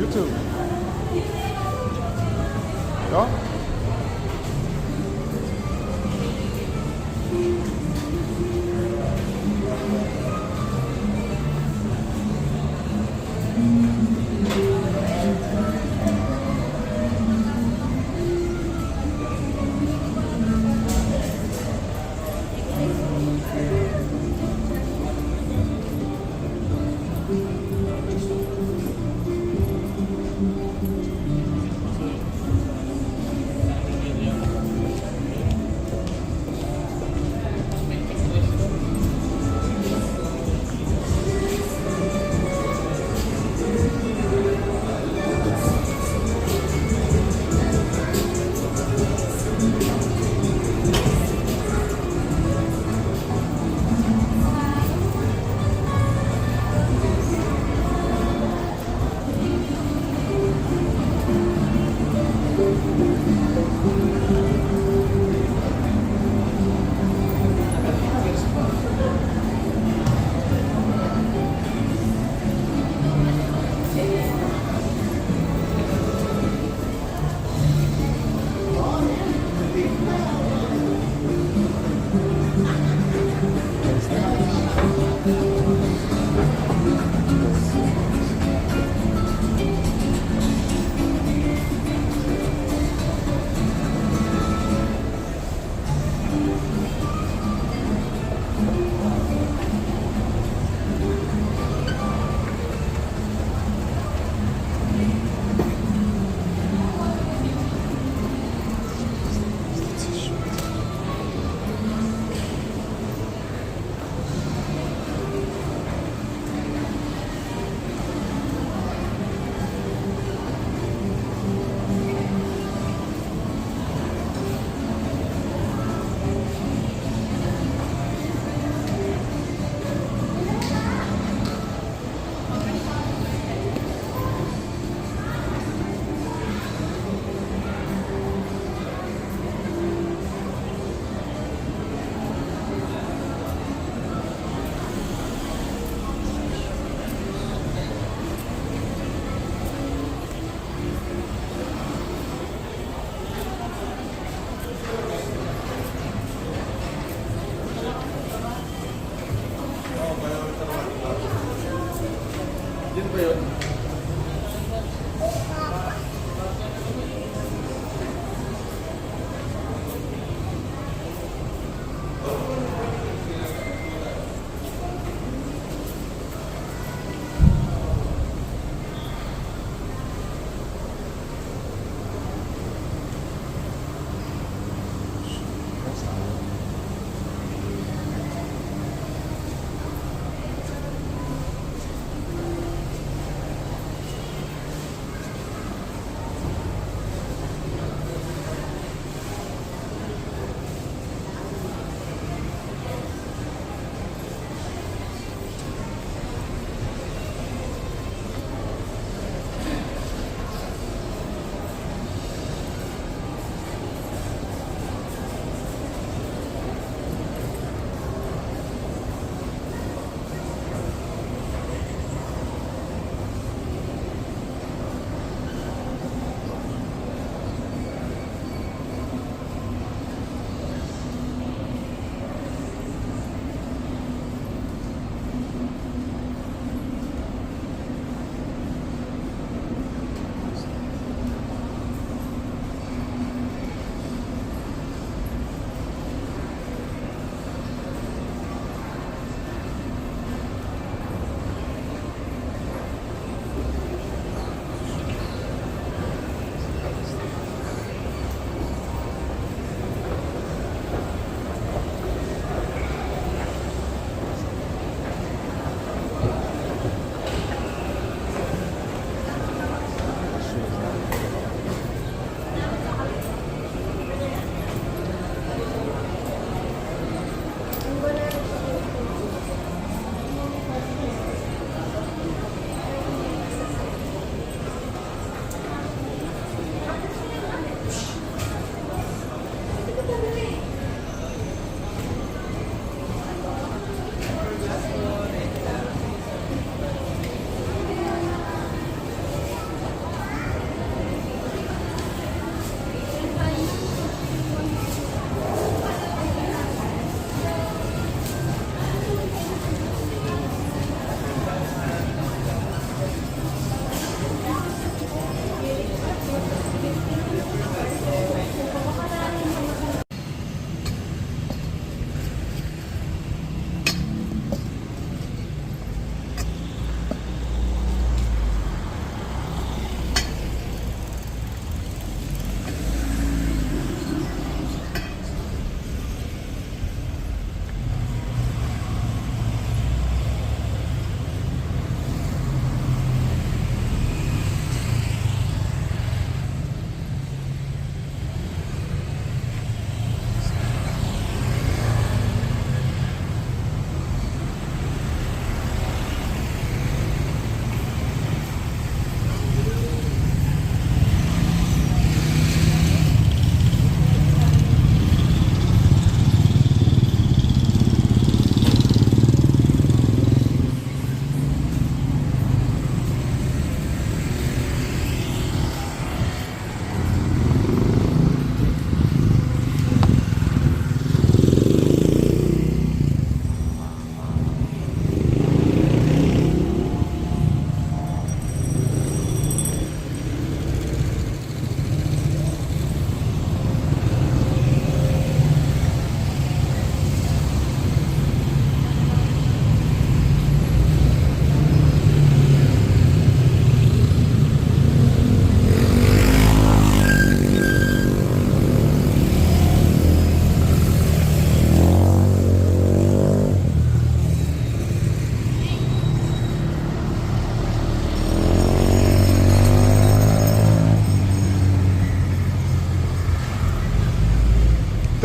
YouTube. Ja?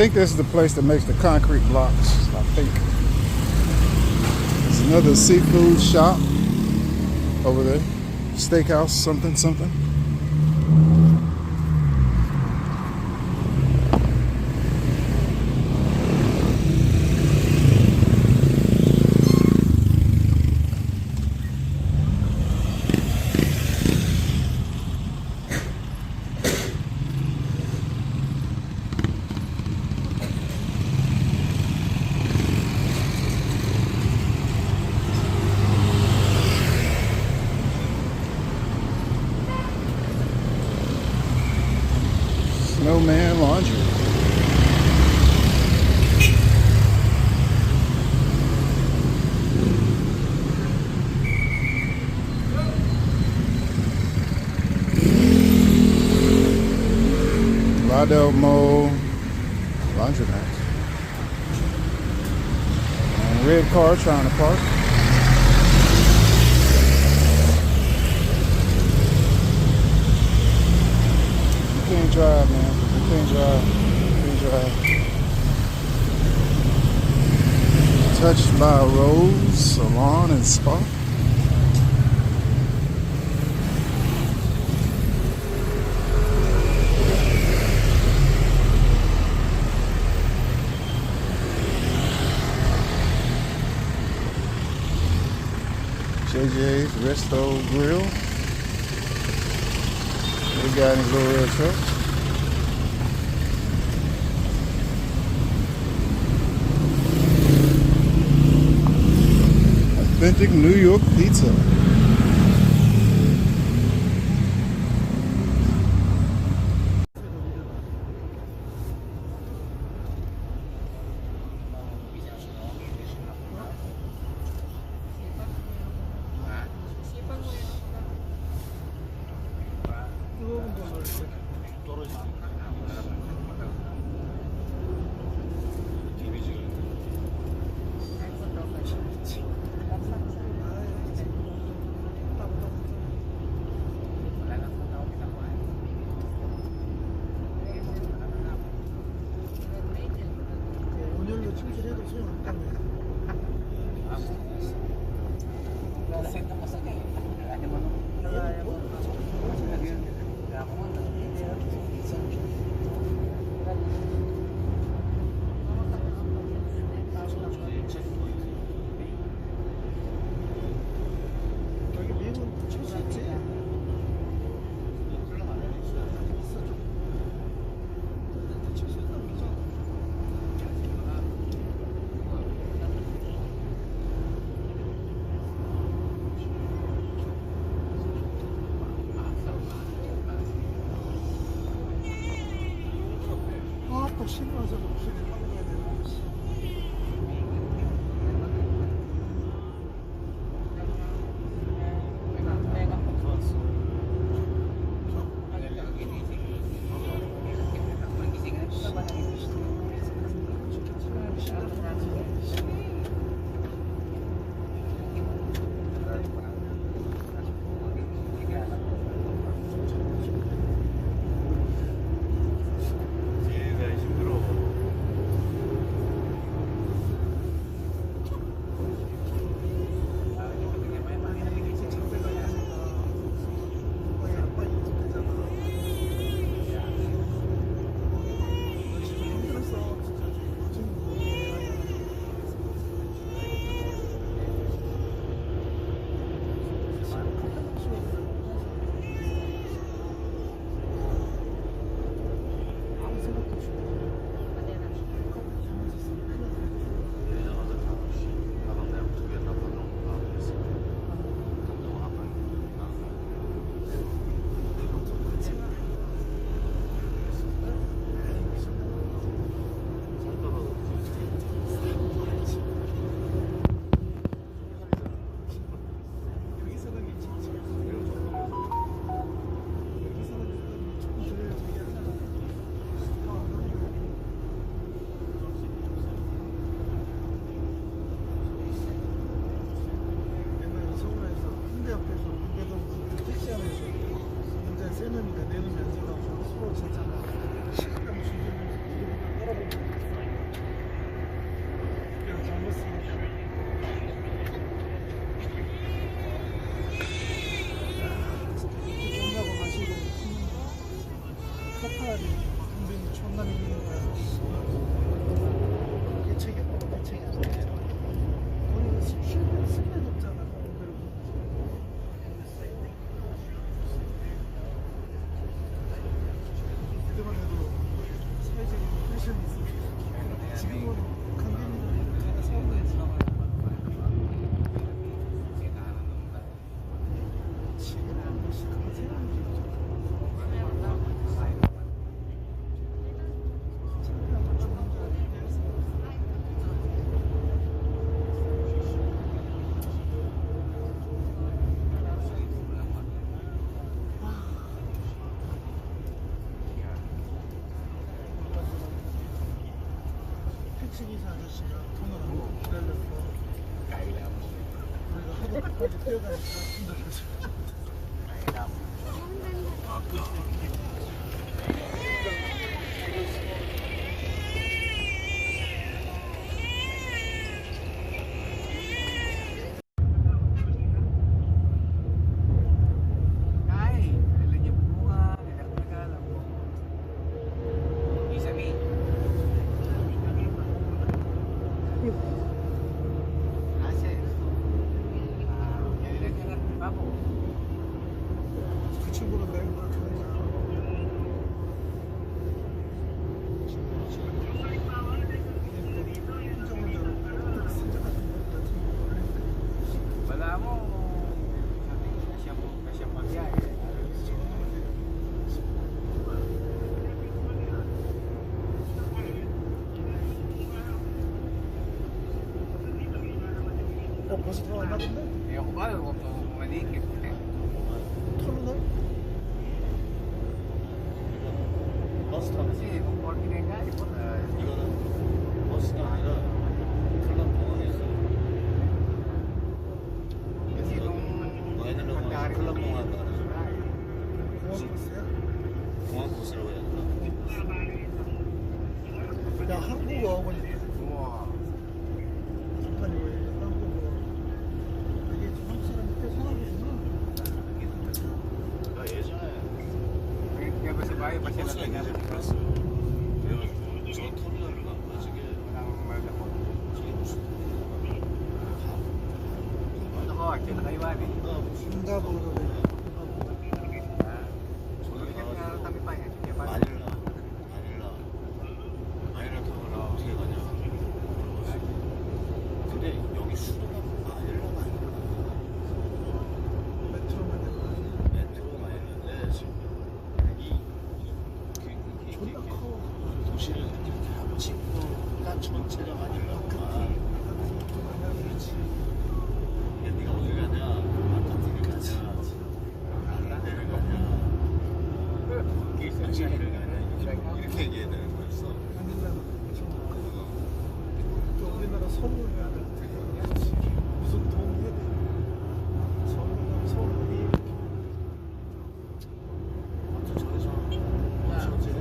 think this is the place that makes the concrete blocks. I think. There's another seafood shop over there. Steakhouse, something. Snowman Laundry. Ladelmo Laundromat. And red car trying to park. You can't drive, man. You can't drive. Touched by Rose Salon and Spa. JJ's Resto Grill. They got his little red truck. Authentic New York pizza. 신어서 목소리 바꿔야 되는 거지. 세면이가 내는 면세가 스포츠 했잖아. 시간 수준을 따라보면 택시기사 아저씨가 돈을 안 먹고 기다렸어. 우리가 하도까지 뛰어가니까 힘들어서. 그 친구는 내가 그걸 좋아해. Wala mo. Kasya magbiyahe. 벌써 다 왔나 본데? Eh, ako ba? Huwag mo malikit. 터미널? 버스 타면 Kasi kung 49 nga, di ba? 이거는 버스가 아니라 클럽 공항에서 Kasi kung 너희는 클럽 공항 가는 공항 버스야? 공항 버스라고 해야 되나? 야, 한국어 보니까. Uwa. 아니, 왜 한국어. 이게 좀 한국 사람이 꽤 사나보구나. 나 예전에 Kaya ba sa bahay pa siya 버스가 natin? 있는지 몰랐어요. 그래가지고 저 터미널을 가지고 Walang malapot. 저기 무슨 Ano ko? Actually, nakaiwan eh. 싱가포르도 돼. Sulit nga kami pa eh. Kaya pa. 마닐라 타고 나 어떻게 가냐? 근데 여기 수도가 마닐라가 아니라 메트로만 되고. 메트로가 있는데 지금 존나 커. 도시를 이렇게 합치고가 전체가 마닐라구만. 그렇지. 네가 어디 가냐? 아파트를 가냐? 안라데를 가냐? 길상시를 가냐? 이렇게 얘기해야 되는 거였어. 마닐라는 또 우리나라 서울을 가야 돼. 무슨 돈 해야 돼. 서울 가면 서울 어디? 아무튼 저래서 저지가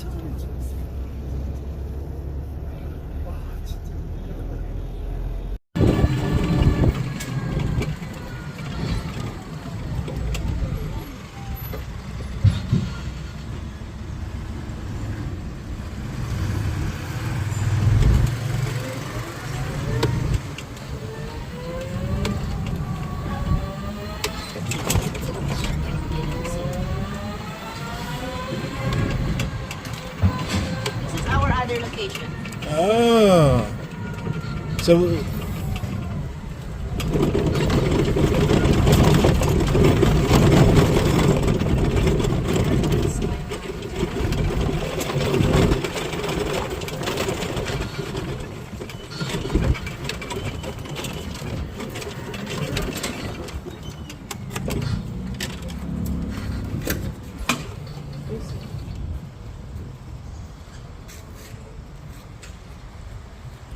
진짜 괜찮았어. 와, 진짜. This is our other location. Oh. So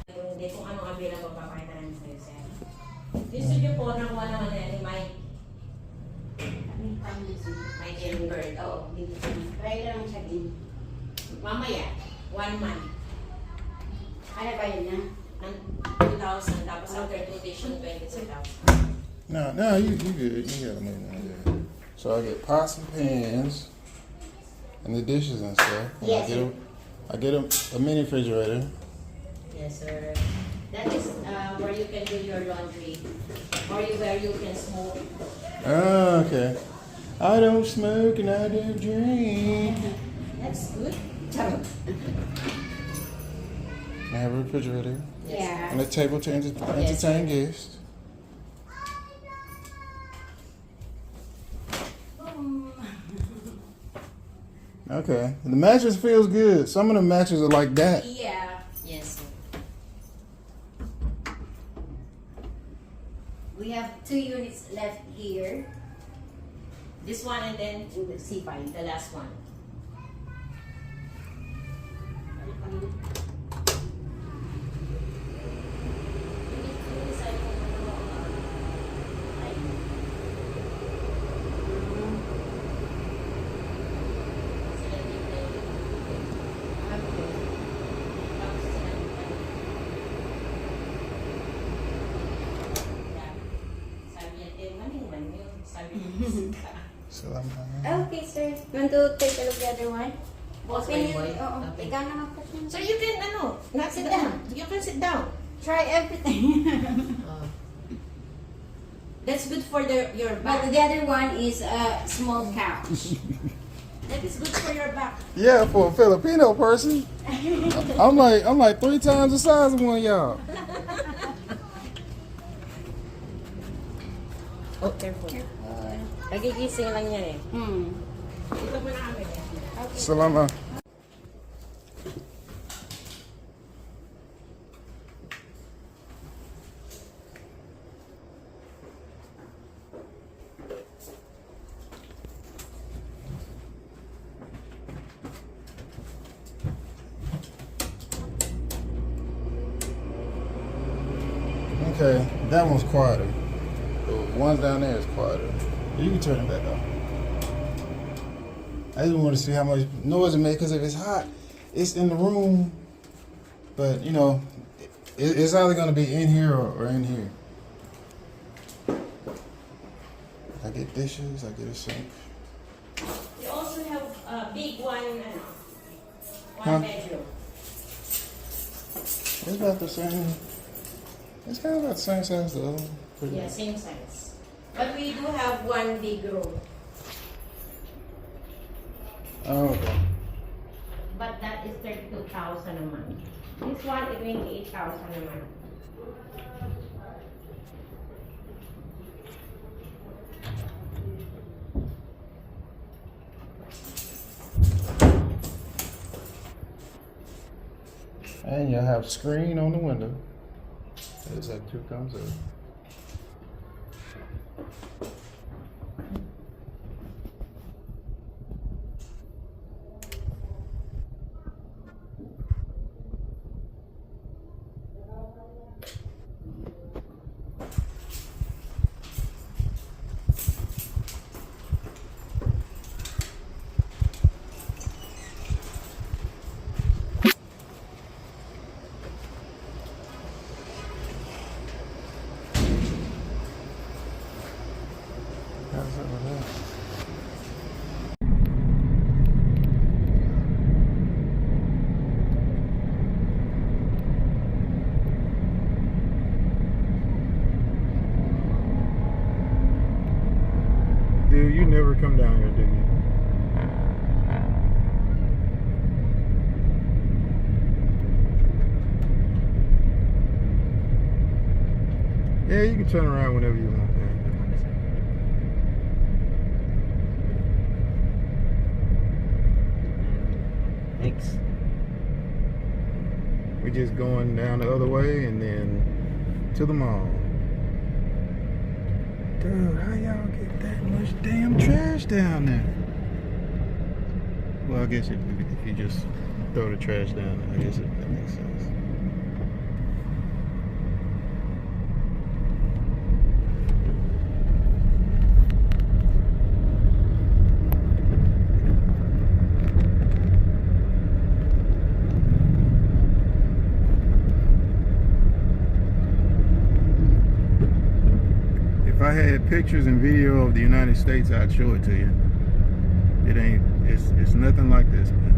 Hindi kung anong available papakita namin sa'yo, sir. Gusto niyo po nakuha naman ni Mike. Mike and Bird. Oo. Try lang check-in. Mamaya, 1 month. Ano ba yun na? Ng 2,000. Tapos after 2 days, yung 22,000. no, you good. You got me now. So I get pots and pans and the dishes and stuff. And Yes, sir. I get a mini refrigerator. Yes, sir. That is where you can do your laundry. Or where you can smoke. Oh, okay. I don't smoke and I don't drink. That's good. I have a refrigerator Yeah. and a table to entertain guests. Okay. The mattress feels good. Some of the mattresses are like that. Yeah. Yes, sir. We have 2 units left here. This one and then In the C5. the last one. So I'm Okay, sir. Want to take a look at the other one? Boss, Open boy. it. Oo. Okay. Ikaw na mag-open. So you can not sit down. You can sit down. Try everything. That's good for your But back. the other one is a small couch. That is good for your back. Yeah, for a Filipino person. I'm like 3 times the size of one of y'all. Oh, careful. Nagigising lang yan eh. Hmm. Ito mo na kami. Salamat. Okay, that one's quieter. The ones down there is quieter. You can turn it back off. I just want to see how much noise it makes, because if it's hot, it's in the room. But, you know, it's either going to be in here or in here. I get dishes, I get a sink. You also have a big one Huh? bedroom. It's about the same. It's kind of about the same size as the other one. Pretty Yeah, much. same size. But we do have one big room. Oh, okay. But that is 32,000 a month. This one is 28,000 a month. And you'll have screen on the window. There's that 2 thumbs up. never come down here, do you? Yeah, you can turn around whenever you want, man. Thanks. We're just going down the other way and then to the mall. Dude, how y'all get that much damn trash down there? Well, I guess if you just throw the trash down there, I guess that makes sense. If I had pictures and video of the United States, I'd show it to you. It's nothing like this, man.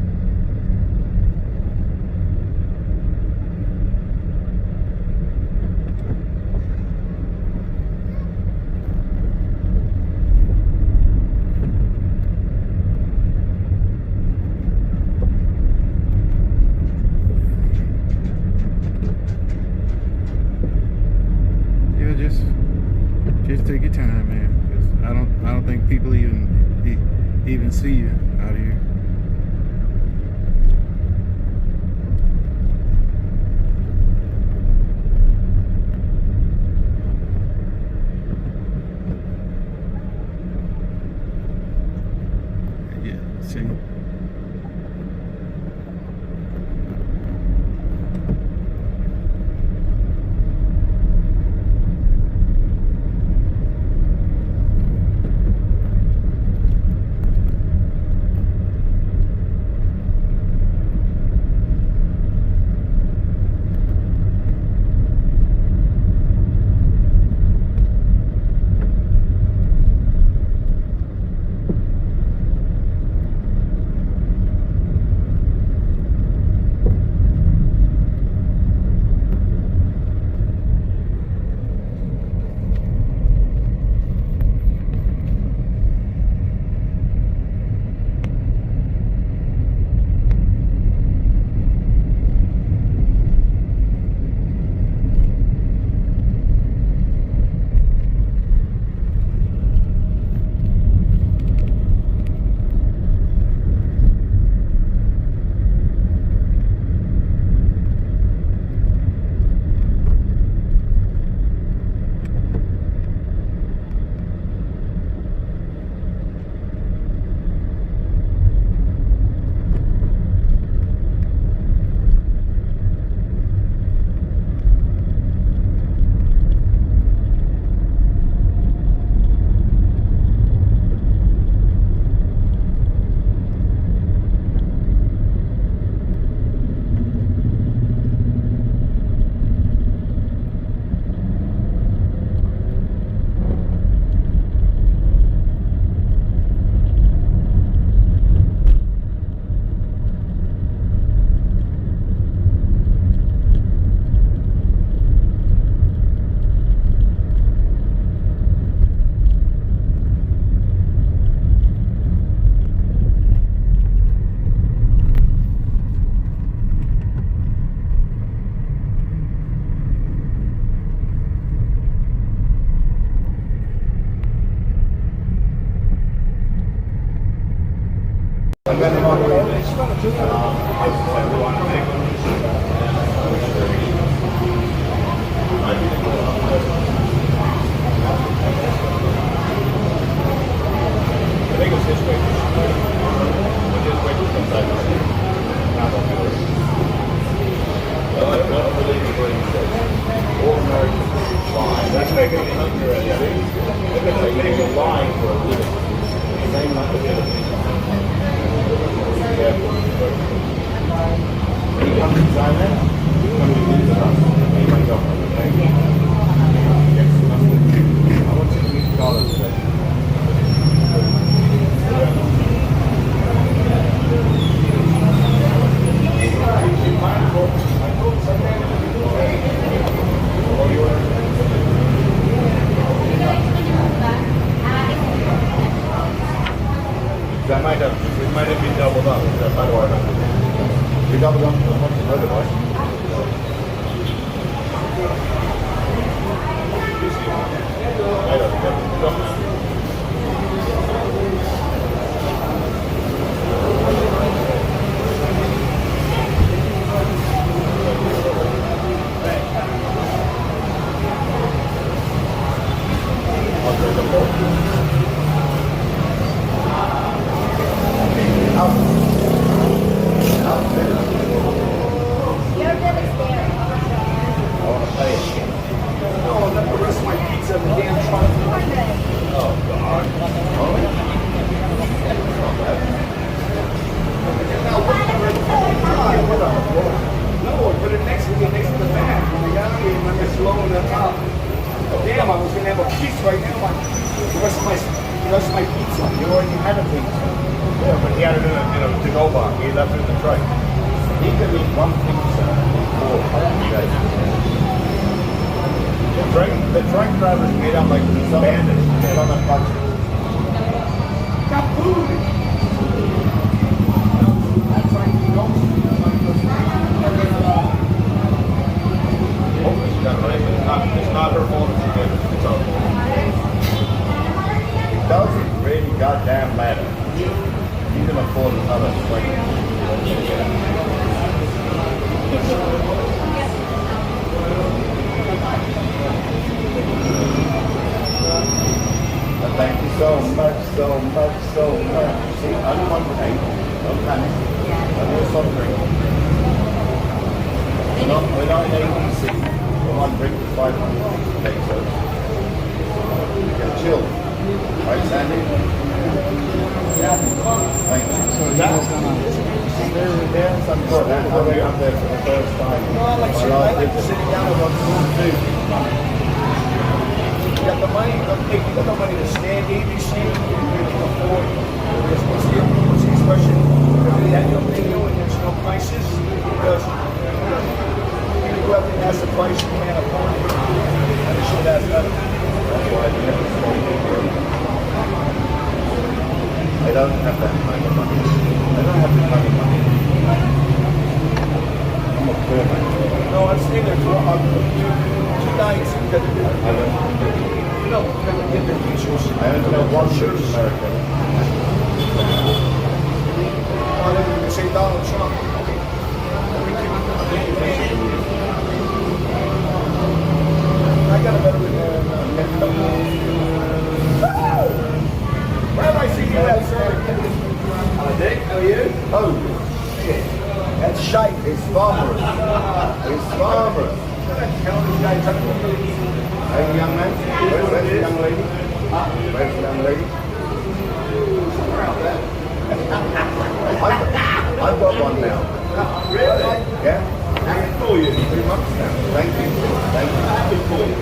Yeah, just take your time, man. 'Cause I don't think people even see you out here. Yeah, see. You double up the motor, right? Your bill is there. I want to pay it. No, I left the rest of my pizza in the damn trunk. Oh, God. No, I put it next to me, next to the bag. When I got here, when I was blowing it up. Damn, I was gonna have a piece right now. The rest of my pizza. You already had a pizza. Yeah, but he had it in a to-go box. He left it in the tray. He could eat one pizza for 5 days. The train drivers made out like bandits. They don't have budget. Got food. Hopefully she got it right, but it's not her fault if she did it. It's our fault. It doesn't really goddamn matter. You can afford another plane. Thank you so much, so much, so much. See, uncontained, no panic, no soft drink. We're not in ABC. We're on drink for 500 pesos. You can chill. Right, Sandy? Thank you. So you guys gonna stay with Yeah, some good. I'll be up there for the first time. No, I like sitting down and watching food. You got the money, you got the money to stand ABC, you can afford. What's the expression? That young thing doing, there's no prices. Because you go out there and ask the price, you can't afford it. And the shit adds up. That's why I never smoke here. I don't have that kind of money. I don't have the kind of money. I'm a poor man. No, I'm staying there for 2 nights. I don't. No, get the features. I only know one shirt in America. Oh, they say Donald Trump. I got a better one there. Where have I seen you at, sir? Hello, Dick. How are you? Oh, shit. That's shite. It's farmers. It's farmers. Tell this guy something. Hey, young man. Where's the young lady? Where's the young lady? I've got one now. Really? Yeah? Happy for you. 3 months now. Thank you. Thank you. Happy for you.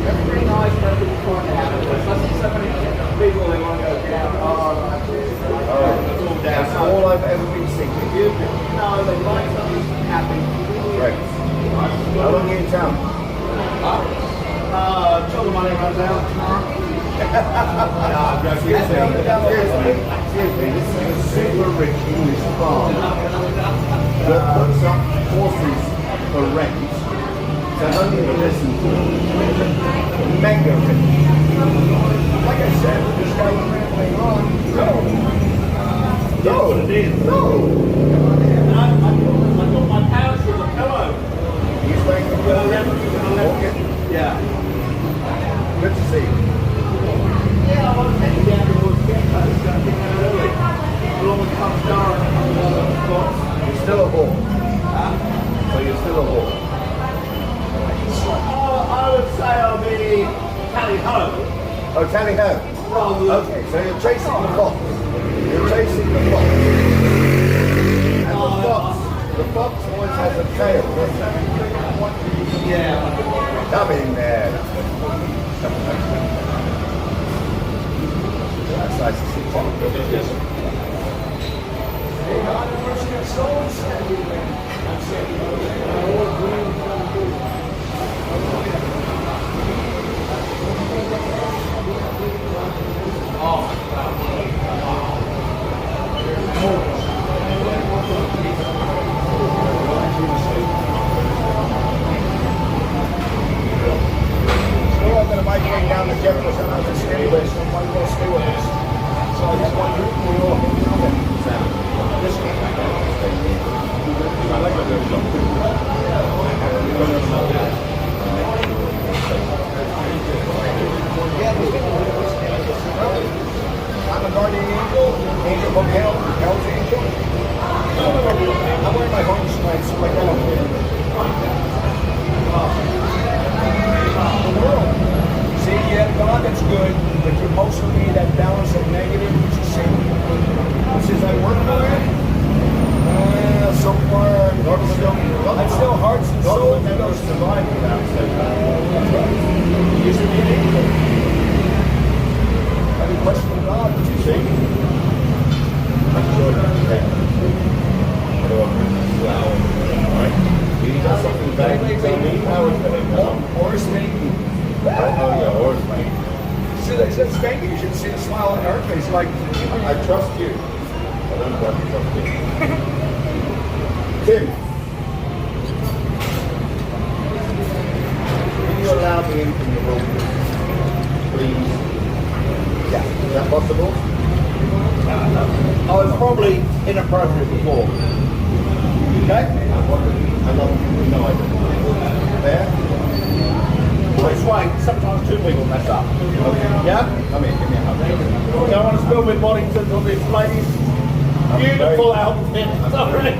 That's pretty nice for everybody to report out. I see so many people they want to go down. Oh, that's all I've ever been seeing. No, they like something happy. Right. How long are you in town? Till the money runs out tomorrow. Seriously, this is a super rich English farm that puts up horses for rent. So don't even listen to it. Mega rich. Like I said, this guy ran later on. No. I got my pouch with a pillow. He's wearing the pillow. Yeah. Good to see you. Yeah, I want to take you down towards the ghetto, so I think I'm early. Along with Puff Star and You're still a whore. So you're still a whore. I would say I'll be tally ho. Oh, tally ho. Okay, so you're chasing the fox. You're chasing the fox. And the fox always has a tail, doesn't it? Yeah. Come in there. That's nice to see. Oh, Look, Hell's Angel. I'm wearing my home tonight, so like I don't care. The world. See, yeah, God, that's good, but you mostly need that balance of negative, which is sin. Since I work for it, so far, I'm still hearts and God souls. would never survive without sin. He used to be an angel. I mean, question God, what you think? He does something bad, tell me how it's going to go. Or spanking. Oh yeah, or it's like, See, they said spanking, you should see the smile on her face, like, I trust you. I don't quite trust you. Tim, will you allow me in from the room, please? Yeah, is that possible? I was probably inappropriate before. Okay? I love you, no, I don't. There? This way, sometimes two people mess up. Yeah? Come here, give me a hug. Don't want to spill with Boddingtons on this lady's beautiful outfit. Sorry.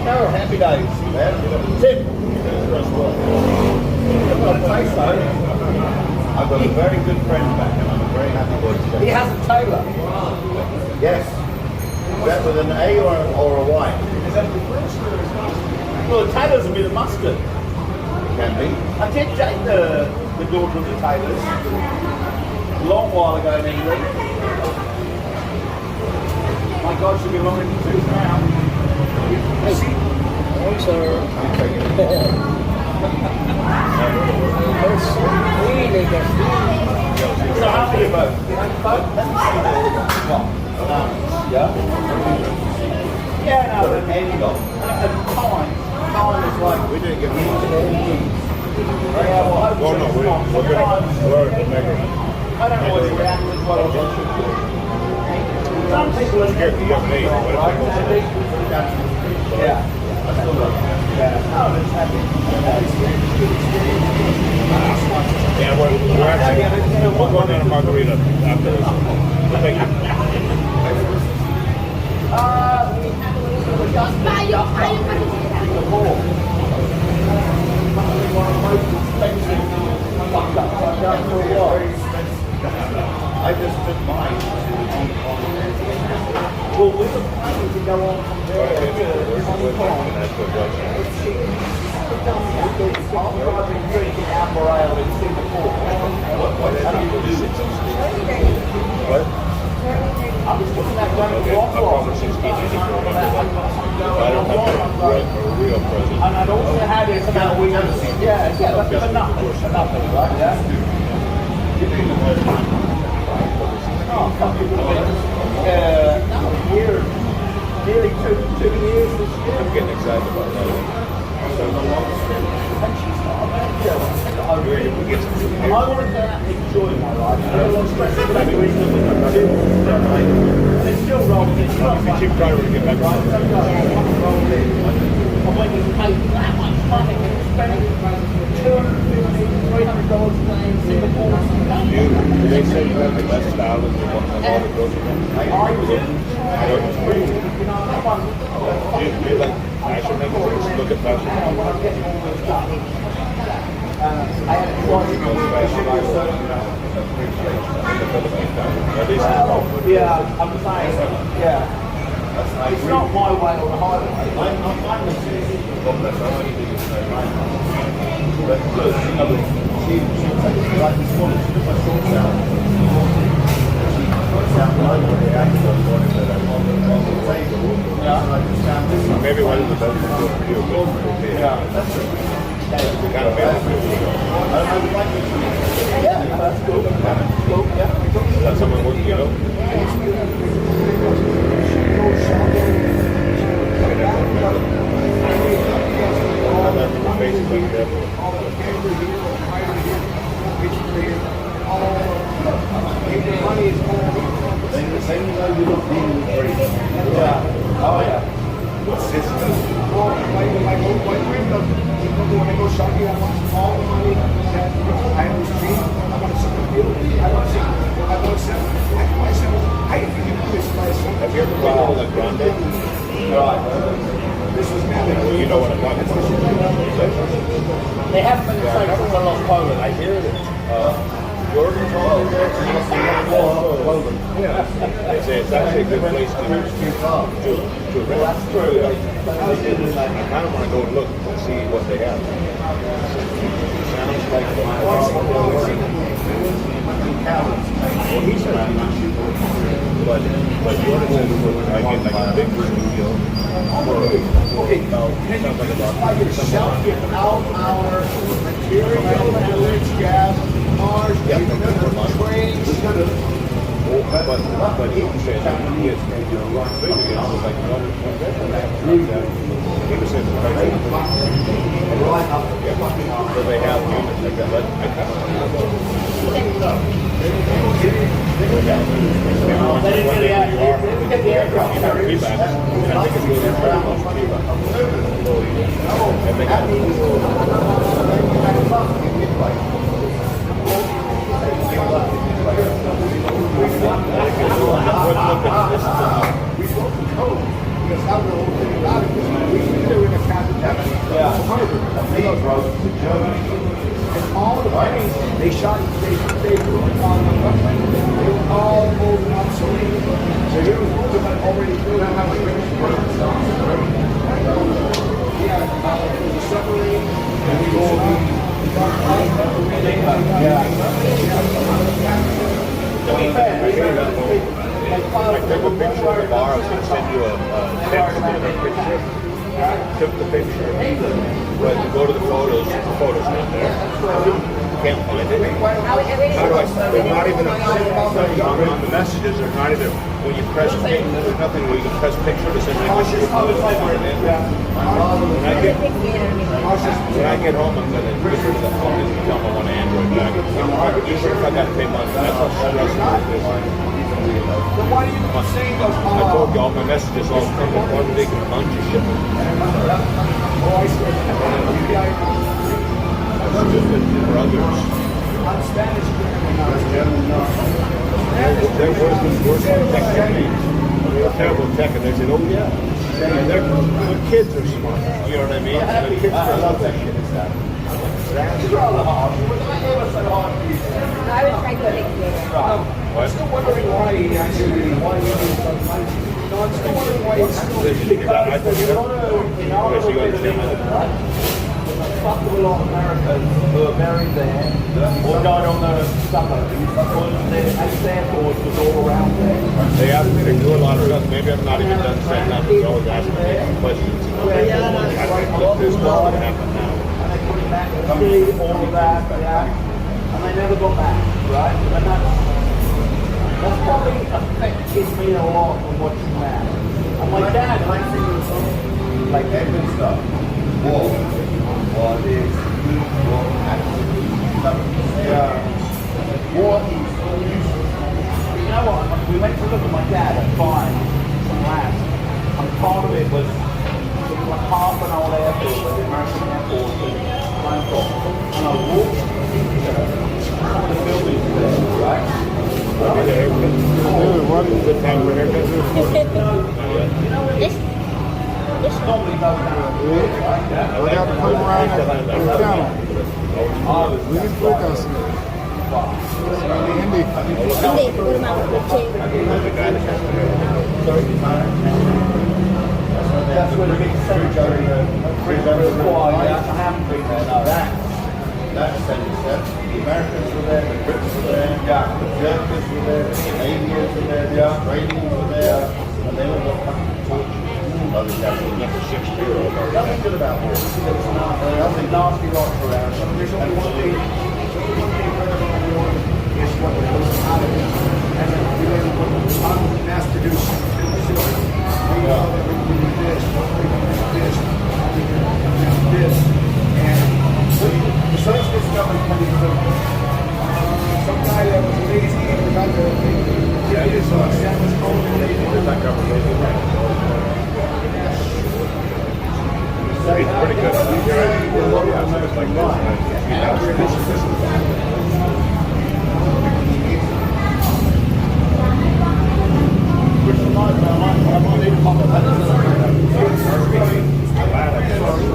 No, happy days. Tim. I've got a taste though. I've got a very good friend back and I'm a very happy boy today. He has a tailor. Yes. Is that with an A or a Y? Is that the French? Well, the tailor's a bit of mustard. Can be. I did date the daughter of the tailors a long while ago in England. My God, she'll be long in the tooth now. Hey, see? I'm sorry. I'm taking it. So how many both? You like both? Yeah? Yeah, no, but Any golf. time is like... We didn't get me. Yeah, well, I Well, no, we're at the mega. I don't always react with what I want to do. Some people are Scared to get me. Yeah. I still love it. Yeah. Oh, it's happy. Yeah, we're actually we're going on a margarita after this. Thank you. I just took mine. Well, we were planning to go on from there to Hong Kong. I'll probably drink an apple ale in Singapore. What? I was looking at going to I promise you, Steve, I don't have a real present. and I'd also had it about a week. Yeah, that's enough. Nothing, right? Yeah. Oh, fuck it. Nearly two years this year. I'm getting excited about that. And she's not a bad girl. We get some food I here. wanted to enjoy my life. I don't want to stress it out. And it's still rolling. It's not We keep trying to get back to right. And when you pay that much money, you're spending $250, $300 a day in Singapore. you. They say you have the best style in the one of all the grocery stores. I do. You know, that one. You like fashion magazines? Look at fashion. When I'm getting all this stuff, I had a choice. At least Yeah, I'm saying, yeah. It's not my way or the highway. I'm fine with it. God bless her. I only think it's right. But look, you know, she takes me like this morning. She took my shorts out. She puts out the logo of the actor on the table. Yeah. And I just found this one. maybe one of the best ones for you. Yeah. You gotta be able to do it. I would like it to be. Yeah, that's cool. Cool, yeah. That's someone working, you know? Same as though you look really great. Yeah. Oh, yeah. What's this? My boyfriend, when I go shopping, I want all the money that I receive. I want to see the bill. I want to see. I want to see. I want to see. know what I'm talking about. They haven't been inside from Lost Poland. I hear it. Jordan's all in there. Yeah. They say it's actually a good place to rent. That's true. I kind of want to go and look and see what they have. Sounds like he said but Jordan said I get like a big studio for Can you get out our material, village, gas, cars, trains? But he said that he has run big again. It was like one bedroom. He was saying so they have units like that. But I kind of They shot, they were on the weapon, they were all obsolete. So here was already through that how we a submarine, and we go I took a picture of the bar. I was going to send you a text with a picture. Took the picture, but you go to the photos not there. Can't find it. How do I? They're not even the messages are not even. When you press picture, there's nothing where you can press picture to send me a picture. When I get home, I'm going to put the phone and tell them I want Android back. Even if I got to pay money, that's how stressful it is. Then why do you keep saying those? I told you all my messages all come in one big bunch of shit. Oh, I swear. For others. I'm Spanish. They're worse than tech companies. They're terrible tech, and they said, oh yeah. And the kids are smart. You know what I mean? The kids are love that shit. You're all the hard. Was I ever so hard for you? I will try to explain. I'm still wondering why he actually, why he did so much. No, I'm still wondering why he's still I think in order to get it fuck with a lot of Americans who are buried there or died on the suburbs because the airport was all around there. they ask me to do a lot of stuff. Maybe I'm not even done setting up. They're always asking me questions. I think this doesn't happen now. And they put it back to sea, all of that, yeah. And they never got back, right? And that's probably affected me a lot from watching that. And my dad, like Edmund stuff. War. War is war absolutely yeah. War is useless. You know what? We went to look at my dad at buying some land. And part of it was like half an old airport where the American airport was planned from. And I walked into some of the buildings there, right? Good time for haircuts. This normally goes down. We got to come around the channel. We need to click us. Hindi. Hindi, puro mga kutsing. That's where the big cemetery is. I haven't been there, no. That cemetery. The Americans were there, the Brits were there, the Germans were there, the Canadians were there, the Australians were there, and they all got fucking tortured. Nothing good about war. Nothing nasty lots around. There's only one thing. Is what we call society. And then we live in mass-produced children. We know that we can do this, we can do this, we can do this. And the science discovery coming from some guy that was lazy and forgot to get his sandwich home and they did it. It's pretty good. You're right. It's like Which reminds me, I might need to pop up that.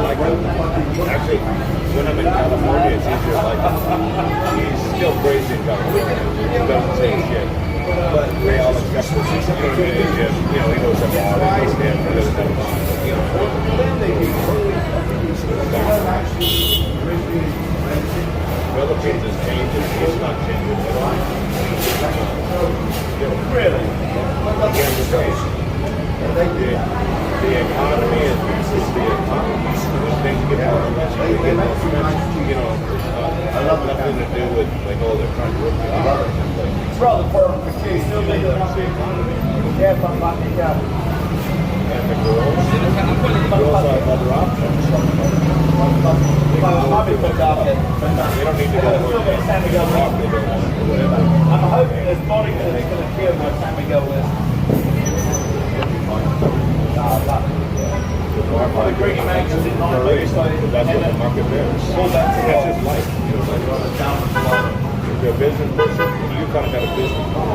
like actually, when I'm in California, it's easier. Like he's still crazy in California. He doesn't say shit, but they all accept this. You know what I mean? He just, he knows about it. He stands for it. Philippines is changing. It's not changing at all. Really? The economy is the economy. Things get more expensive. I love nothing to do with like all they're trying to rip you off. It's rather perfect for kids. Still make it up. Yeah, but yeah. And the girls have other options. They don't need to go to I'm hoping there's body that's going to kill my Samigo list. The Greedy Manx is in 9 weeks. That's what the market bears. That's just life. If you're a business person, you kind of got a business model.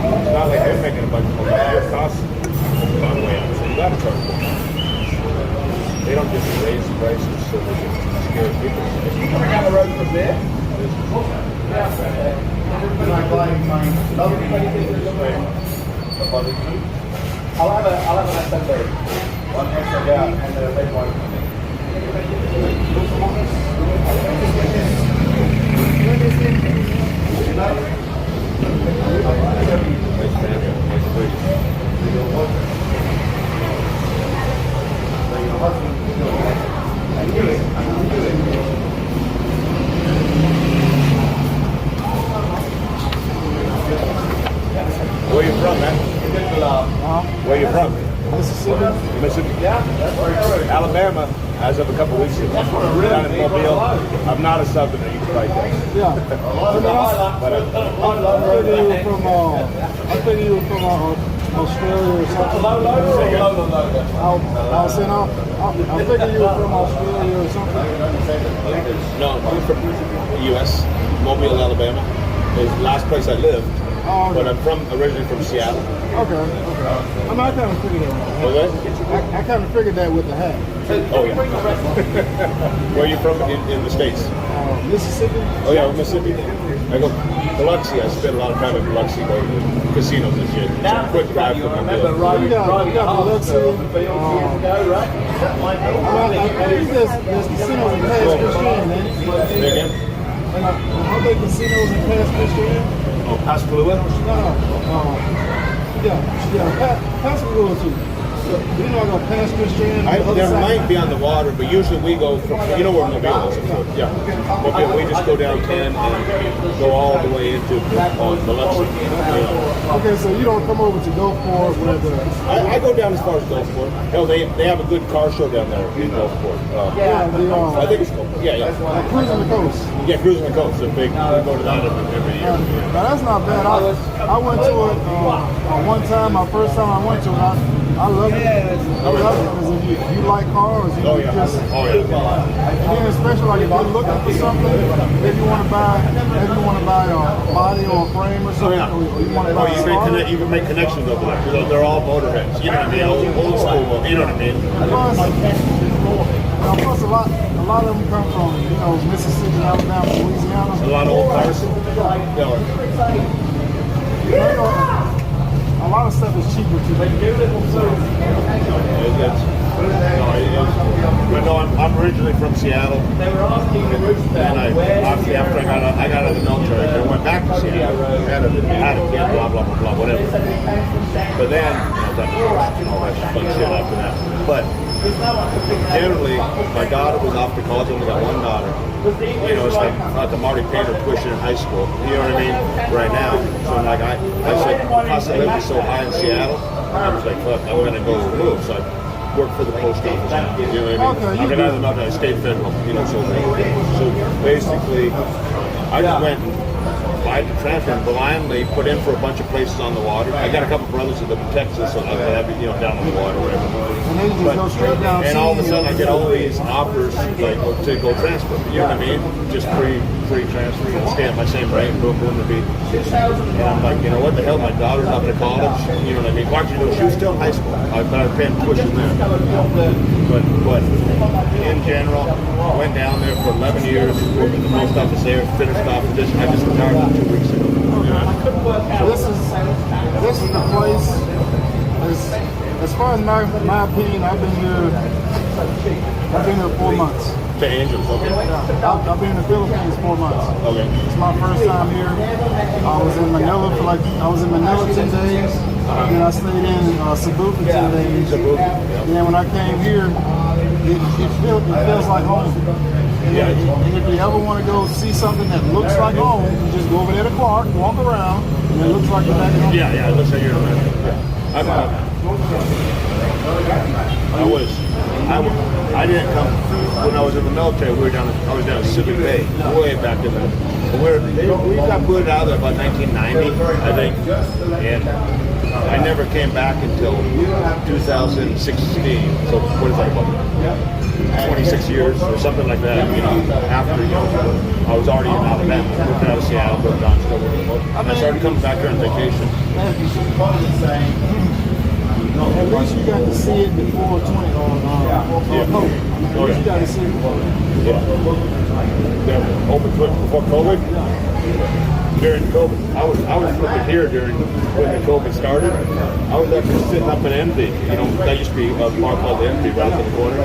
It's not like they're making a bunch of money. Your costs gone way up. So you got to charge them. They don't just raise prices so they can scare people. You coming down the road from there? I'll have an SMB. One SMB and a big one. Where you from, man? Where you from? Mississippi. Mississippi. Yeah, Alabama, as of a couple weeks ago. Down in Mobile. I'm not a southerner, you can write that. Yeah. But I think you were from Australia or something. I was saying, I'm thinking you were from Australia or something. no, I'm from the U.S., Mobile, Alabama. It's the last place I lived. Oh, okay. But I'm originally from Seattle. Okay. I mean, I kind of figured that. I kind of figured that with the hat. Oh, yeah. Where are you from in the States? Mississippi. Oh, yeah, Mississippi. I go Biloxi. I spent a lot of time in Biloxi going to casinos and shit. It's a quick drive from Mobile. We got Biloxi. I think there's casinos in Pass Christian, man. Say again? I think casinos in Pass Christian. Oh, Pascagoula? No. Pascagoula too. You know, I go past Christian. There might be on the water, but usually we go from, you know where Mobile is? Yeah. Mobile, we just go down 10 and go all the way into Biloxi. Okay, so you don't come over to Gulfport where the... I go down as far as Gulfport. Hell, they have a good car show down there in Gulfport. I think it's Gulfport. Yeah. Cruising the coast. Yeah, Cruising the Coast. We go to that every year. Now that's not bad. I went to it one time. My first time I went to it, I love it. I love it because if you like cars, you just... Oh, yeah. And then especially like if you're looking for something, maybe you want to buy a body or a frame or something, or you want to buy a car. You can make connections over there because they're all motorheads. You know what I mean? Old school. You know what I mean? Plus a lot of them come from, Mississippi, Alabama, Louisiana. A lot of old cars. A lot of stuff is cheaper too. But no, I'm originally from Seattle. And obviously after I got out of the military, I went back to Seattle. Had a kid, blah, blah, blah, whatever. But then, all that fun shit after that. But generally, my daughter was off to college. I only got one daughter. It's like the Marty Painter tuition in high school. You know what I mean? Right now. So like I said, the cost of living is so high in Seattle. I was like, fuck, I'm gonna go move. So I work for the post office now. You know what I mean? I'm not state federal. So basically, I just went and applied to transfer and blindly put in for a bunch of places on the water. I got a couple brothers that live in Texas, so I'd be, you know, down on the water, whatever. And they just go straight down. And all of a sudden, I get all these offers like to go transfer. You know what I mean? Just free transfer. Stay at my same rate, boom, boom, to be. And I'm like, you know what the hell? My daughter's up at college. You know what I mean? Watch, you know, she was still in high school, but I was paying tuition there. But in general, went down there for 11 years, worked at the post office there, finished off with this. I just retired 2 weeks ago. This is the place. As far as my opinion, I've been here 4 months. To Angels, okay. Yeah, I've been in the Philippines 4 months. Okay. It's my first time here. I was in Manila 10 days. Then I stayed in Cebu for 10 days. Cebu, yeah. Then when I came here, it feels like home. Yeah. And if you ever want to go see something that looks like home, you just go over there to Clark, walk around, and it looks like you're back at home. Yeah, it looks like you're in America. Yeah. I didn't come when I was in the military. I was down in Subic Bay, way back in there. We got booted out of there about 1990, I think, and I never came back until 2016. So what is that, about 26 years or something like that? You know, after I was already in Alabama, working out of Seattle, going down to I started coming back here on vacation. At least you got to see it before 20 COVID. At least you got to see it before. Yeah. Open before COVID? During COVID. I was living here when the COVID started. I was actually sitting up in Envy. You know, that used to be a bar called Envy right in the corner.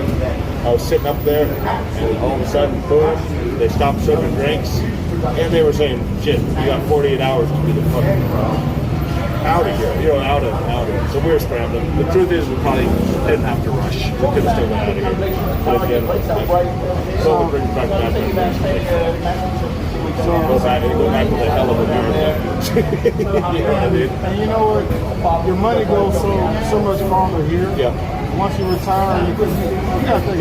I was sitting up there, and all of a sudden, boom, they stopped serving drinks, and they were saying, shit, you got 48 hours to be the fucking out of here, you know, out of here. So we were scrambling. The truth is, we probably didn't have to rush. We could have still got out of here. But again, so brings back that. So go back with a hell of a marathon. You know what I mean? And you know what? Your money goes so much farther here. Yeah. Once you retire, you gotta think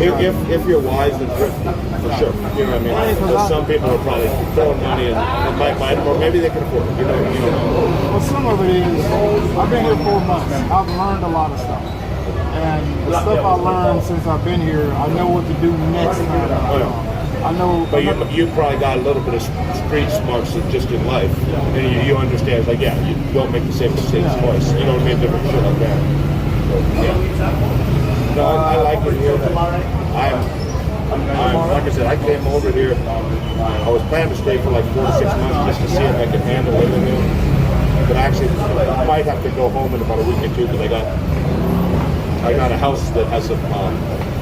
about it. If you're wise and thrifty, for sure. You know what I mean? Because some people are probably throwing money and might buy it, or maybe they can afford it. You know. Well, some of it is, I've been here 4 months. I've learned a lot of stuff. And the stuff I learned since I've been here, I know what to do next time. I know. But you probably got a little bit of street smarts just in life. And you understand, like, yeah, you don't make the same mistakes twice. You know what I mean? Different shit like that. Yeah. No, I like it here. I'm like I said, I came over here. I was planning to stay for like 4 to 6 months just to see if I could handle living here. But actually, I might have to go home in about a week or two because I got a house that has some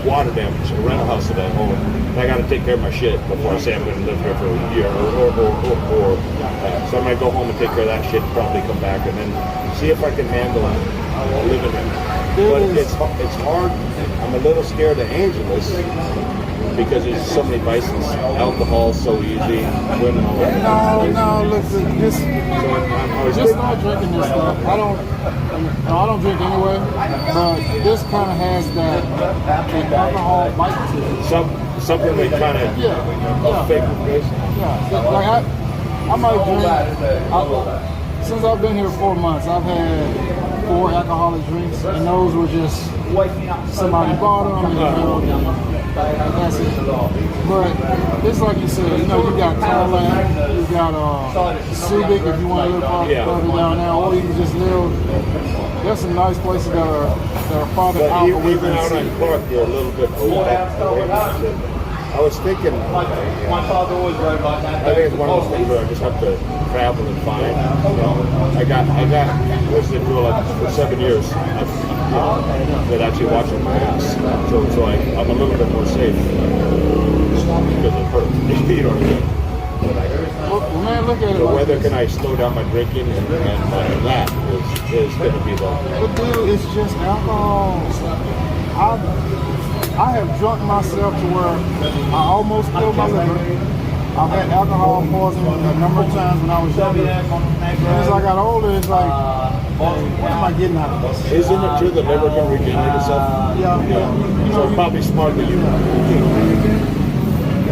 water damage, a rental house that I own. And I got to take care of my shit before I say I'm going to live here for a year so I might go home and take care of that shit, probably come back and then see if I can handle living here. But it's hard. I'm a little scared of Angeles because there's so many vices. Alcohol's so easy. Women all over. No, look, this. Just not drinking this stuff. I don't drink anyway. But this kind of has that alcohol bite to it. Something that kind of fake taste. Yeah, like I might drink. Since I've been here 4 months, I've had 4 alcoholic drinks, and those were just somebody bought them, and that's it. But it's like you said, you know, you got Thailand, you got Subic if you want to live further down there, or you can just live. There's some nice places that are farther out. Even out on Clark, you're a little bit away. I was thinking, my father always rode like that. I think it's one of those things where I just have to travel and find. You know, I got listening to it for 7 years. That actually watching my ass. So I'm a little bit more safe because it hurt. You know what I mean? Well, man, look at it. So whether can I slow down my drinking and that is going to be the deal is just alcohol. I have drunk myself to where I almost killed my liver. I've had alcohol poisoning a number of times when I was younger. And as I got older, it's like, what am I getting out of this? Isn't it true that liver can regenerate itself? Yeah. So it's probably smart that you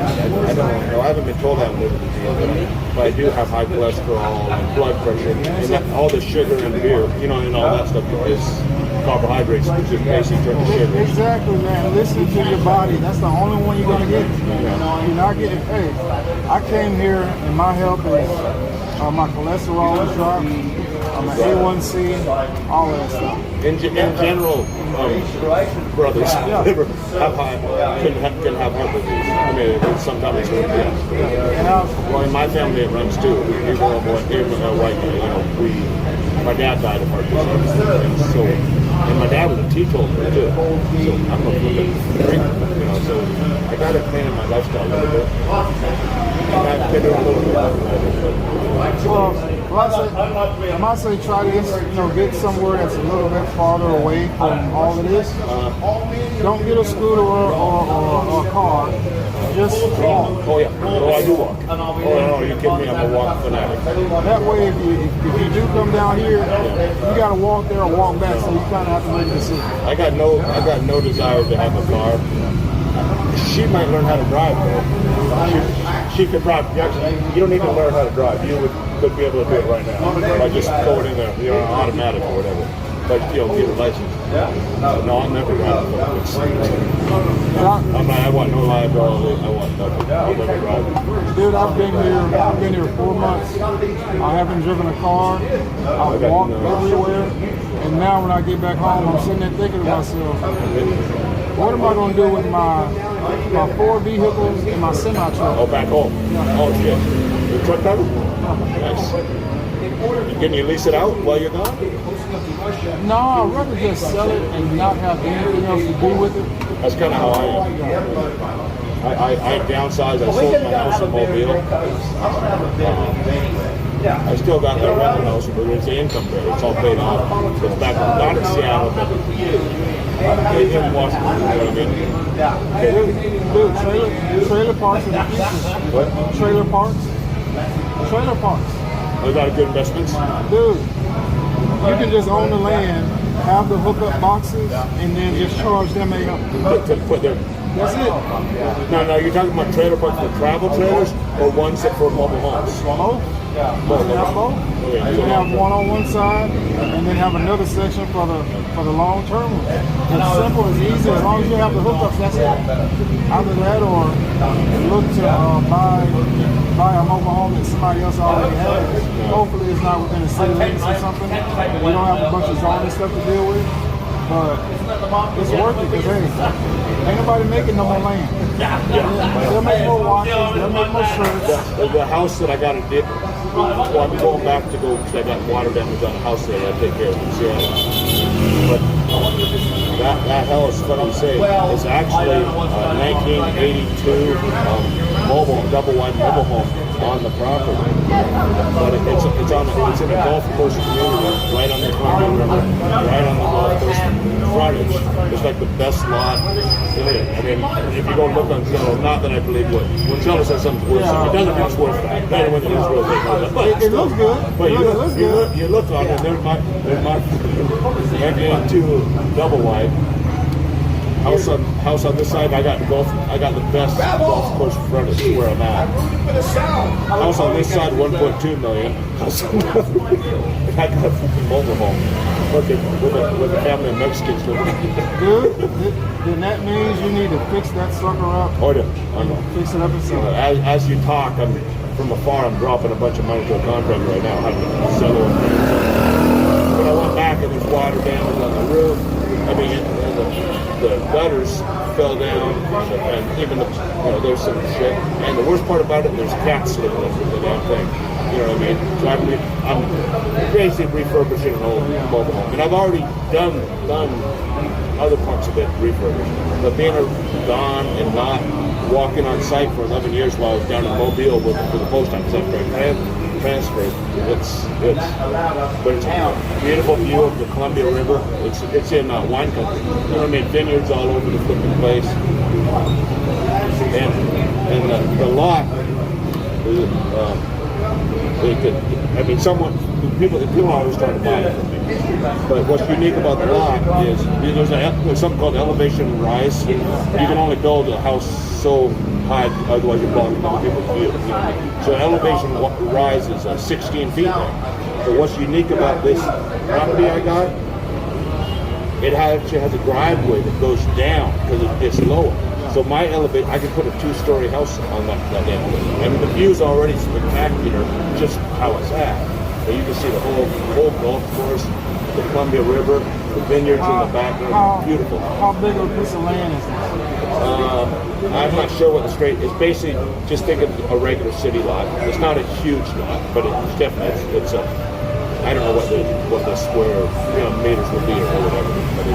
I don't know. I haven't been told I have liver disease, but I do have high cholesterol and blood pressure, and that, all the sugar and beer, you know, and all that stuff is carbohydrates, which is basically turn to sugar. Exactly, man. Listen to your body. That's the only one you're gonna get. You know, you're not getting. Hey, I came here and my health is my cholesterol is dropped, my A1C, all that stuff. In general, brothers, liver have high, can have heart disease. I mean, sometimes it's well, in my family it runs too. Even a white guy, you know, my dad died of heart disease, and my dad was a teetotaler too. So I'm a drink, you know. So I got to clean my lifestyle a little bit. I been doing a little bit. I might say try this, you know, get somewhere that's a little bit farther away from all of this. Don't get a scooter or a car. Just walk. Oh yeah. Oh, I do walk. Oh no, you kidding me? I'm a walk fanatic. That way, if you do come down here, you got to walk there or walk back. So you kind of have to make a decision. I got no desire to have a car. She might learn how to drive though. She could drive. You don't need to learn how to drive. You could be able to do it right now by just going in there, you know, automatic or whatever. But you know, get a license. No, I'll never drive. I want no liability. I want nothing. I'll never drive. Dude, I've been here 4 months. I haven't driven a car. I've walked everywhere. And now when I get back home, I'm sitting there thinking to myself, what am I going to do with my 4 vehicles and my semi-truck? Oh, back home? Yeah. Oh, shit. Your truck driver? Nice. Can you lease it out while you're gone? No, I'd rather just sell it and not have anything else to do with it. That's kind of how I am. I downsized. I sold my house in Mobile. I still got that rental house, but it's the income there. It's all paid off. It's back, not in Seattle, but in Washington. You know what I mean? Dude, trailer parks in the future. What? Trailer parks. Trailer parks. Are that good investments? Dude, you can just own the land, have the hookup boxes, and then just charge them To put their. That's it. No, you're talking about trailer parks for travel trailers or ones that for mobile homes? Both. Both. You can have one on one side, and then have another section for the long term. It's simple, it's easy. As long as you have the hookups, that's it. Either that or look to buy a mobile home that somebody else already has. Hopefully, it's not within the city limits or something. We don't have a bunch of zoning stuff to deal with. But it's worth it because, hey, ain't nobody making no more land. They'll make more watches, they'll make more shirts. The house that I got to dip, well, I'm going back to go because I got water damage on the house that I take care of in Seattle. But that house, funny you say, is actually a 1982 double wide mobile home on the property. But it's in a golf course community, right on the Columbia River, right on the golf course frontage. It's like the best lot in it. I mean, if you go look on Zillow, not that I believe what when Zillow says something's worth something, it doesn't mean it's worth that. Better when it's worth it. But It looks good. But you look on it, there's my 1982 double wide. House on this side, I got the best golf course frontage where I'm at. House on this side, 1.2 million. I got a mobile home. With a family of Mexicans living. Dude, then that means you need to fix that sucker up. Oh yeah, I know. Fix it up and sell it. As you talk, from afar, I'm dropping a bunch of money to a contractor right now, having to sell it. But I went back and there's water damage on the roof. I mean, the gutters fell down, and even there's some shit. And the worst part about it, there's cats living under the damn thing. You know what I mean? So I'm basically refurbishing an old mobile home, and I've already done other parts of it refurbished. But being gone and not walking on site for 11 years while I was down in Mobile for the post office after I transferred, it's a beautiful view of the Columbia River. It's in wine country. You know what I mean? Vineyards all over the flipping place, and the lot. People are always trying to buy it from me. But what's unique about the lot is there's something called elevation rise. You can only build a house so high, otherwise you're blocking other people's view. You know what I mean? So elevation rise is 16 feet there. But what's unique about this property I got, it actually has a driveway that goes down because it's lower. So my elevation, I could put a 2-story house on that end. And the view's already spectacular, just how it's at. So you can see the whole golf course, the Columbia River, the vineyards in the background. Beautiful. How big of a piece of land is this? I'm not sure what the straight is. Basically, just think of a regular city lot. It's not a huge lot, but it's definitely it's a. I don't know what the square meters would be or whatever, but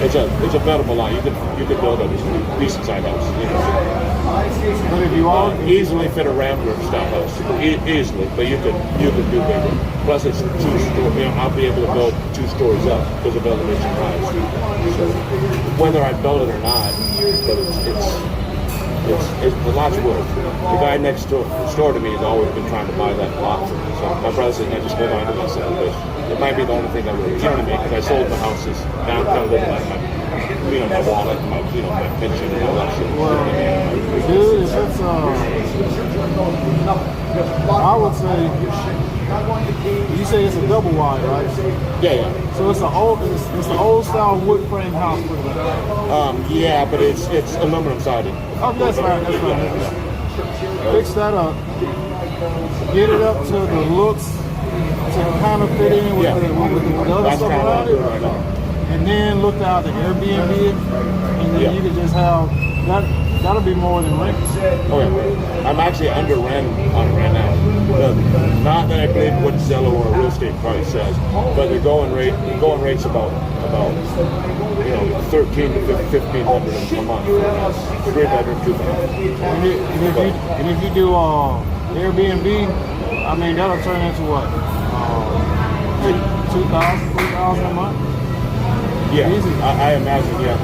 it's a buildable lot. You could build a decent sized house. But if you all Easily fit a Rambler style house, easily. But you could do bigger. Plus, it's 2-story. I'll be able to build 2 stories up because of elevation rise. So whether I build it or not, but it's the lot's worth. The guy next door to me has always been trying to buy that lot for me. So my brother said, I just hold on to this a little bit. It might be the only thing I really, you know what I mean? Because I sold my houses. Now I'm kind of living like my wallet, my pension and all that shit. dude, if it's I would say you say it's a double wide, right? Yeah. So it's the old style wood frame house pretty much. Yeah, but it's aluminum siding. Oh, that's fine. Fix that up. Get it up to the looks to kind of fit in with the other That's stuff kind of what I'm around it. doing right now. And then look out the Airbnb, and then you can just have that. That'll be more than rent. Oh yeah, I'm actually under rent on it right now. Not that I believe what Zillow or real estate probably says, but the going rate's about 13 to 1500 a month. 3-bedroom, 2-bath. And if you do Airbnb, I mean that'll turn into what? 2,000, 3,000 a month. Yeah, Easy. I imagine. Yeah,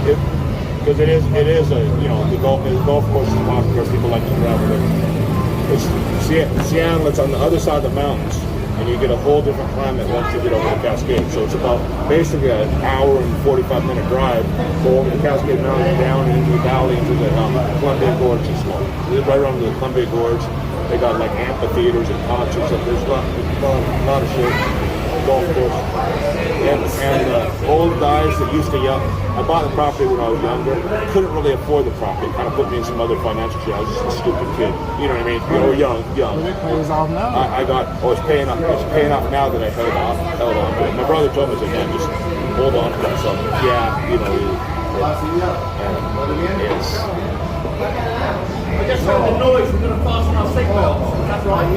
because it is a the golf course is popular. People like to travel there. It's Seattle. It's on the other side of the mountains, and you get a whole different climate once you get over the Cascade. So it's about basically an hour and 45-minute drive. Go over the Cascade Mountains, down into the valley, into the Columbia Gorge. It's right around the Columbia Gorge. They got like amphitheaters and concerts. And there's a lot of shit. Golf course. And old guys that used to yell. I bought the property when I was younger. Couldn't really afford the property. Kind of put me in some other financial shit. I was just a stupid kid. You know what I mean? Young. But it pays off now. It's paying off. It's paying off now that I held on to it. My brother told me, he said, man, just hold on to that stuff. Yeah, it's. I just heard the noise. We're going to fasten our seatbelts. That's right.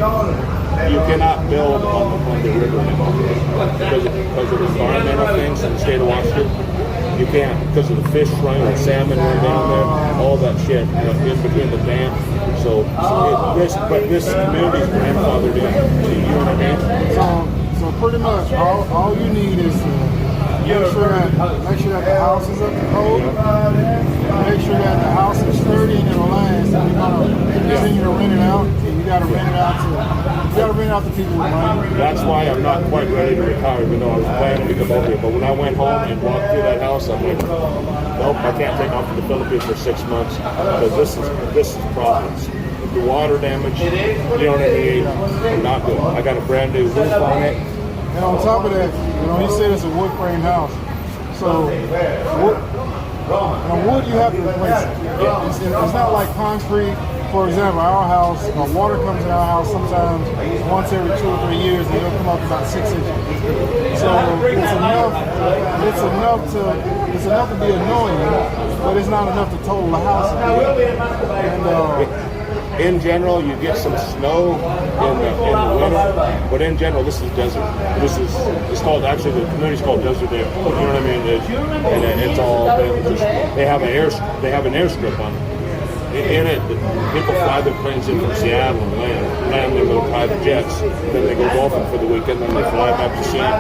You cannot build on the Columbia River anymore because of environmental things in the state of Washington. You can't because of the fish running, the salmon running down there, all that shit in between the dam. So this community's grandfathered in. You know what I mean? So pretty much all you need is to make sure that the house is up to code. Make sure that the house is sturdy and it'll last. And you're gonna continue to rent it out. You gotta rent it out to people with money. That's why I'm not quite ready to retire, even though I was planning to come over here. But when I went home and walked through that house, I'm like, nope, I can't take off to the Philippines for 6 months because this is problems. The water damage, you know what I mean? Not good. I got a brand new roof on it. And on top of that, he said it's a wood frame house. So wood you have to replace it. It's not like concrete. For example, our house, water comes in our house sometimes once every 2 or 3 years, and it'll come up about 6 inches. So it's enough to be annoying, but it's not enough to total the house. And in general, you get some snow in the winter, but in general, this is desert. It's called, actually, the community's called Desert Air. You know what I mean? It's all, they have an airstrip on it. In it, people fly their planes in from Seattle and land their little private jets. Then they go golfing for the weekend, then they fly back to Seattle.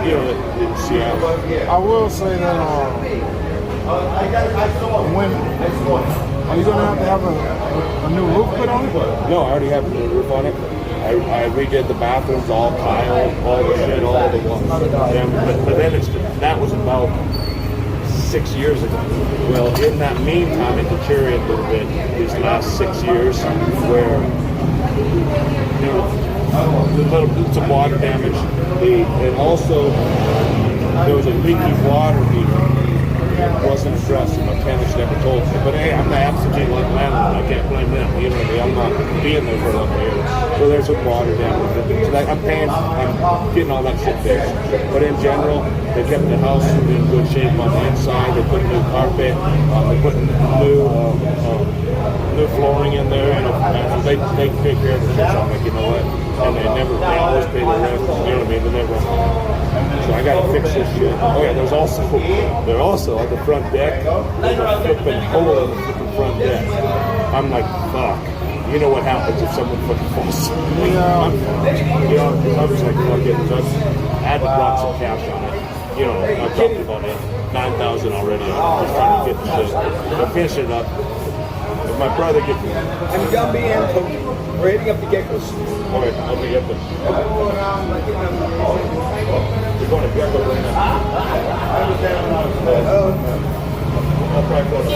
I will say that are you going to have a new roof put on it? No, I already have a new roof on it. I redid the bathrooms, all tile, all the shit, all the ones. But then that was about 6 years ago. Well, in that meantime, it deteriorated a little bit these last 6 years, where there was some water damage. And also, there was a leaky water heater. It wasn't addressed. The mechanics never told me. But hey, I'm the absentee landlord. I can't blame them. You know, I'm not being there for 11 years. So there's some water damage. So I'm getting all that shit fixed. But in general, they kept the house in good shape on the inside. They put new carpet. They put new flooring in there. You know, and they take care of the shit. So I'm like, you know what? And they always pay the rent. You know what I mean? They never. So I gotta fix this shit. Oh yeah, they're also at the front deck. There's a flipping hole in the flipping front deck. I'm like, fuck. You know what happens if someone fucking falls? You know, I was like, fuck it. So I had to drop some cash on it. You know, I dropped about $9,000 already. I'm just trying to get the shit. I'll finish it up. If my brother gets me. I'm Gumby and Tony. We're hitting up the geckos. Okay, I'll be up there. We're going to Gecko right now. I'll probably go to